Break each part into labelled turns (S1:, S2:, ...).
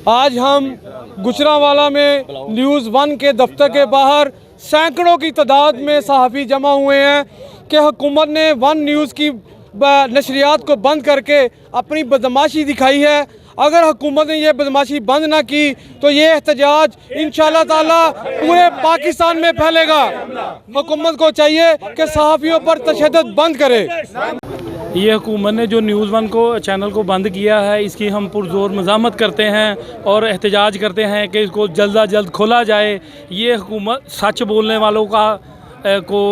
S1: आज हम गुजरांवाला में न्यूज़ वन के दफ्तर के बाहर सैकड़ों की तादाद में सहाफ़ी जमा हुए हैं कि हुकूमत ने वन न्यूज़ की नशरियात को बंद करके अपनी बदमाशी दिखाई है। अगर हुकूमत ने यह बदमाशी बंद ना की तो ये एहतजाज इंशाअल्लाह ताला पूरे पाकिस्तान में फैलेगा। हुकूमत को चाहिए कि सहाफ़ियों पर तशद्दुद बंद करे।
S2: ये हुकूमत ने जो न्यूज़ वन को चैनल को बंद किया है, इसकी हम पुरजोर मज़ामत करते हैं और एहतजाज करते हैं कि इसको जल्द अज जल्द खोला जाए। ये हुकूमत सच बोलने वालों को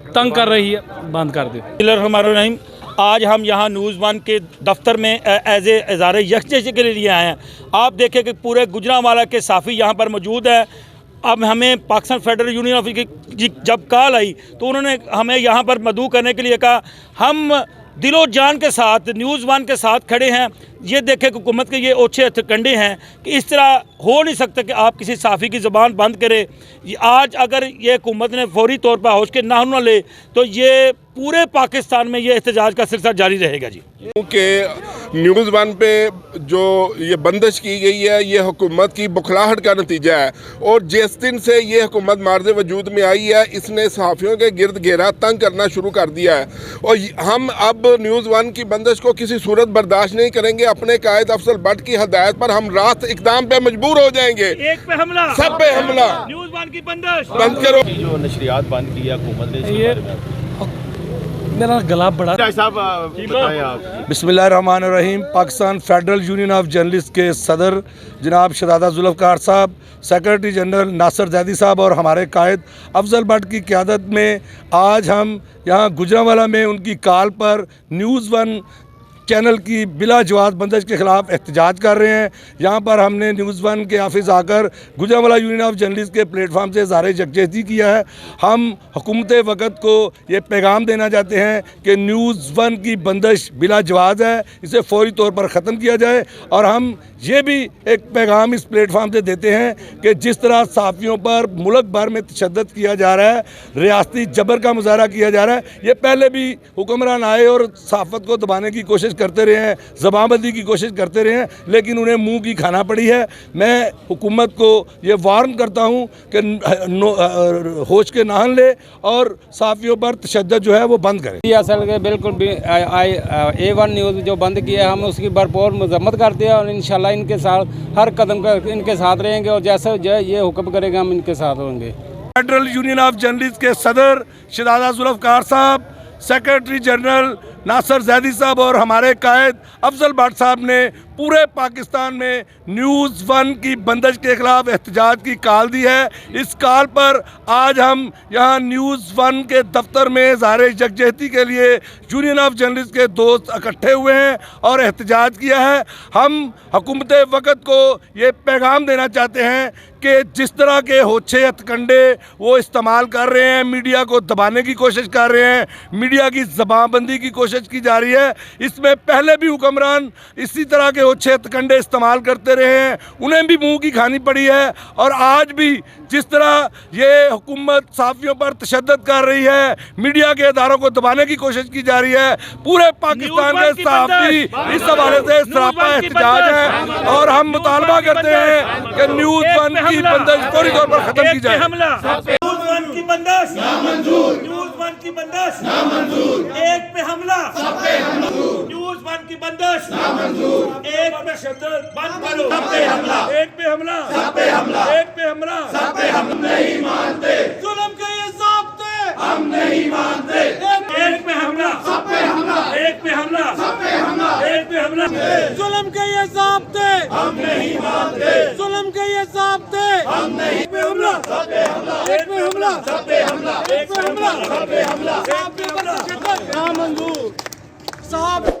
S2: तंग कर रही है, बंद कर दे।
S3: आज हम यहाँ न्यूज़ वन के दफ्तर में एज ए इज़हार यकजहती के लिए आए हैं। आप देखें कि पूरे गुजरांवाला के साफ़ी यहाँ पर मौजूद है। अब हमें पाकिस्तान फेडरल यूनियन ऑफ की जब कॉल आई तो उन्होंने हमें यहाँ पर मदऊ करने के लिए कहा। हम दिलो जान के साथ न्यूज़ वन के साथ खड़े हैं। ये देखें कि हुकूमत के ये ओछे हथकंडे हैं कि इस तरह हो नहीं सकता कि आप किसी साफ़ी की ज़बान बंद करें। आज अगर ये हुकूमत ने फौरी तौर पर होश के नाम न ले तो ये पूरे पाकिस्तान में ये एहतजाज का सिलसिला जारी रहेगा जी।
S4: क्योंकि न्यूज़ वन पे जो ये बंदिश की गई है ये हुकूमत की बुखलाहट का नतीजा है। और जिस दिन से ये हुकूमत मार्ज़ वजूद में आई है इसने सहाफ़ियों के गिरद घेरा तंग करना शुरू कर दिया है। और हम अब न्यूज़ वन की बंदिश को किसी सूरत बर्दाश्त नहीं करेंगे। अपने कायद अफजल भट्ट की हदायत पर हम रात इक़दाम पे मजबूर हो जाएंगे।
S3: एक पे हमला, सब
S4: पे हमला,
S3: न्यूज़ वन की बंदिश
S4: बंद करो।
S5: जो नशरियात बंद की है हुकूमत ने,
S2: मेरा गला बड़ा
S6: बिस्मिल्लाहिर्रहमानिर्रहीम। Pakistan federal union of journalist के सदर जनाब शहजादा जुल्फ़िकार साहब, सेक्रेटरी जनरल नासिर ज़ैदी साहब और हमारे कायद अफजल भट्ट की क़यादत में आज हम यहाँ गुजरांवाला में उनकी कॉल पर न्यूज़ वन चैनल की बिला जवाज़ बंदिश के ख़िलाफ़ एहतजाज कर रहे हैं। यहाँ पर हमने न्यूज़ वन के ऑफिस आकर गुजरांवाला यूनियन ऑफ जर्नलिस्ट के प्लेटफार्म से इज़हार यकजहती किया है। हम हुकूमत वक़्त को ये पैगाम देना चाहते हैं कि न्यूज़ वन की बंदिश बिला जवाज़ है, इसे फौरी तौर पर ख़त्म किया जाए। और हम ये भी एक पैगाम इस प्लेटफार्म से देते हैं कि जिस तरह सहाफ़ियों पर मुल्क भर में तशद्दुद किया जा रहा है, रियासती जबर का मुजाहरा किया जा रहा है, ये पहले भी हुक्मरान आए और सहाफ़त को दबाने की कोशिश करते रहे हैं, ज़बानबंदी की कोशिश करते रहे हैं, लेकिन उन्हें मुंह की खाना पड़ी है। मैं हुकूमत को ये वार्न करता हूँ कि होश के नाहन ले और सहाफ़ियों पर तशद्दुद जो है वो बंद करें।
S7: असल के बिल्कुल भी A1 न्यूज़ जो बंद किया है हम उसकी भरपूर मजम्मत करते हैं और इंशाल्लाह इनके साथ हर कदम का इनके साथ रहेंगे और जैसे जो ये हुक्म करेगा हम इनके साथ होंगे।
S6: फेडरल यूनियन ऑफ जर्नलिस्ट के सदर शहजादा जुल्फ़िकार साहब, सेक्रेटरी जनरल नासिर ज़ैदी साहब और हमारे कायद अफजल भट्ट साहब ने पूरे पाकिस्तान में न्यूज़ वन की बंदिश के ख़िलाफ़ एहतजाज की कॉल दी है। इस कॉल पर आज हम यहाँ न्यूज़ वन के दफ्तर में इज़हार यकजहती के लिए यूनियन ऑफ जर्नलिस्ट के दोस्त इकट्ठे हुए हैं और एहतजाज किया है। हम हुकूमत वक़्त को ये पैगाम देना चाहते हैं कि जिस तरह के होछे हथकंडे वो इस्तेमाल कर रहे हैं, मीडिया को दबाने की कोशिश कर रहे हैं, मीडिया की ज़बानबंदी की कोशिश की जा रही है, इसमें पहले भी हुक्मरान इसी तरह के होछे हथकंडे इस्तेमाल करते रहे हैं, उन्हें भी मुंह की खानी पड़ी है। और आज भी जिस तरह ये हुकूमत सहाफ़ियों पर तशद्दुद कर रही है, मीडिया के इदारों को दबाने की कोशिश की जा रही है, पूरे पाकिस्तान के सहाफ़ी इस हवाले से सरापा एहतजाज है और हम मुतालबा करते हैं कि न्यूज़ वन की बंदिश फौरी तौर पर खत्म की जाए।
S3: न्यूज़ वन की बंदिश नामंजूर, न्यूज़ वन की बंदिश नामंजूर, एक पे हमला, सब पे हमला, न्यूज़ वन की बंदिश नामंजूर, एक पे तशद्दुद बंद करो, सब पे हमला, एक पे हमला, सब पे हमला, एक पे हमला, सब पे हम नहीं मानते, जुल्म के ये ज़ाब्ते हम नहीं मानते, एक पे हमला, सब पे हमला, एक पे हमला, सब पे हमला, एक पे हमला, जुल्म के ये ज़ाब्ते हम नहीं मानते, जुल्म के ये ज़ाब्ते हम नहीं, एक पे हमला, सब पे हमला, एक पे हमला, सब पे हमला, एक पे हमला, सब पे हमला, सब पे हमला, नामंजूर साहब।